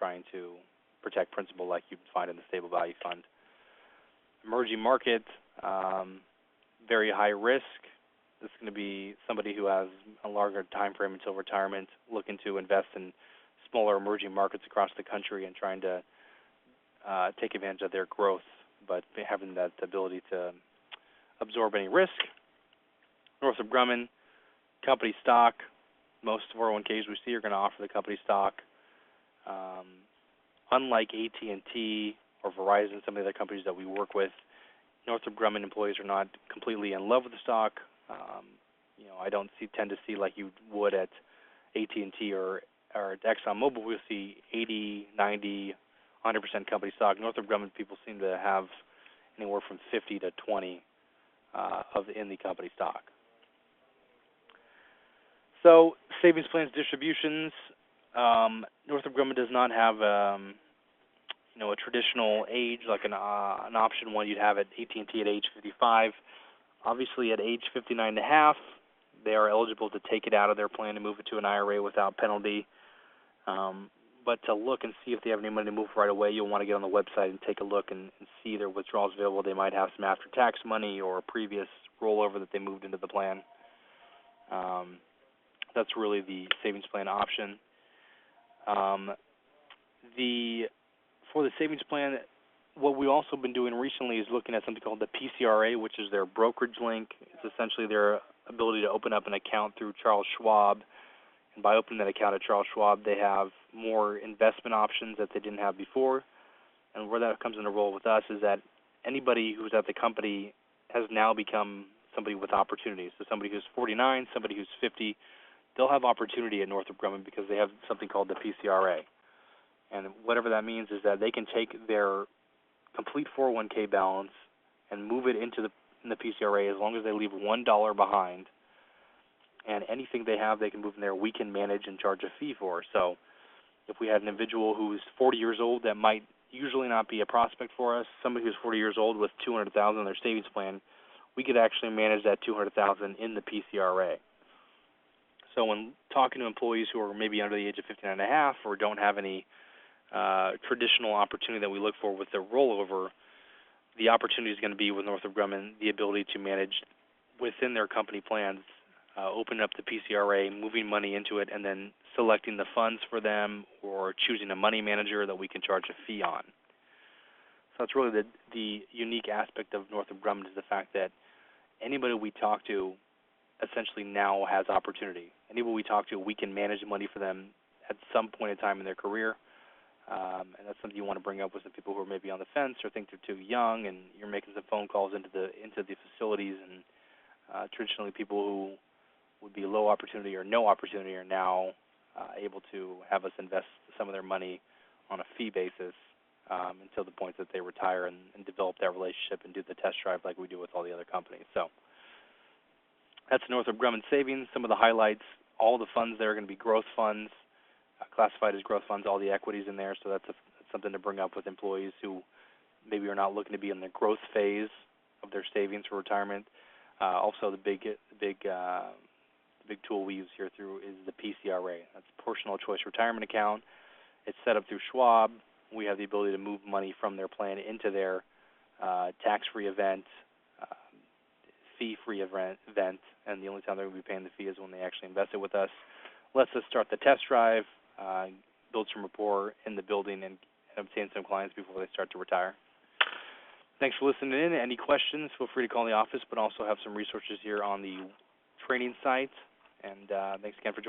trying to protect principal like you'd find in the stable value fund. Emerging market, very high risk. This is going to be somebody who has a longer time frame until retirement, looking to invest in smaller emerging markets across the country and trying to take advantage of their growth, but having that ability to absorb any risk. Northrop Grumman, company stock. Most 401ks we see are going to offer the company stock. Unlike AT&T or Verizon, some of the other companies that we work with, Northrop Grumman employees are not completely in love with the stock. I don't tend to see like you would at AT&T or at ExxonMobil. We'll see 80, 90, 100% company stock. Northrop Grumman people seem to have anywhere from 50 to 20 in the company stock. So savings plans, distributions. Northrop Grumman does not have a traditional age like an option one you'd have at AT&T at age 55. Obviously, at age 59 and a half, they are eligible to take it out of their plan and move it to an IRA without penalty. But to look and see if they have any money to move right away, you'll want to get on the website and take a look and see their withdrawals available. They might have some after-tax money or a previous rollover that they moved into the plan. That's really the savings plan option. For the savings plan, what we've also been doing recently is looking at something called the PCRA, which is their brokerage link. It's essentially their ability to open up an account through Charles Schwab. And by opening that account at Charles Schwab, they have more investment options that they didn't have before. And where that comes into role with us is that anybody who's at the company has now become somebody with opportunities. So somebody who's 49, somebody who's 50, they'll have opportunity at Northrop Grumman because they have something called the PCRA. And whatever that means is that they can take their complete 401k balance and move it into the PCRA as long as they leave $1 behind. And anything they have, they can move in there. We can manage and charge a fee for. So if we had an individual who's 40 years old, that might usually not be a prospect for us. Somebody who's 40 years old with $200,000 in their savings plan, we could actually manage that $200,000 in the PCRA. So when talking to employees who are maybe under the age of 59 and a half or don't have any traditional opportunity that we look for with their rollover, the opportunity is going to be with Northrop Grumman the ability to manage within their company plans, opening up the PCRA, moving money into it, and then selecting the funds for them or choosing a money manager that we can charge a fee on. So that's really the unique aspect of Northrop Grumman is the fact that anybody we talk to essentially now has opportunity. Anybody we talk to, we can manage money for them at some point in time in their career. And that's something you want to bring up with some people who are maybe on the fence or think they're too young, and you're making some phone calls into the facilities. And traditionally, people who would be low opportunity or no opportunity are now able to have us invest some of their money on a fee basis until the point that they retire and develop that relationship and do the test drive like we do with all the other companies. So that's Northrop Grumman Savings. Some of the highlights: all the funds there are going to be growth funds. Classified as growth funds, all the equities in there, so that's something to bring up with employees who maybe are not looking to be in the growth phase of their savings for retirement. Also, the big tool we use here through is the PCRA. That's Portional Choice Retirement Account. It's set up through Schwab. We have the ability to move money from their plan into their tax-free event, fee-free event, and the only time they're going to be paying the fee is when they actually invest it with us. Lets us start the test drive, build some rapport in the building, and obtain some clients before they start to retire. Thanks for listening in. Any questions, feel free to call the office, but also have some resources here on the training site. And thanks again for joining.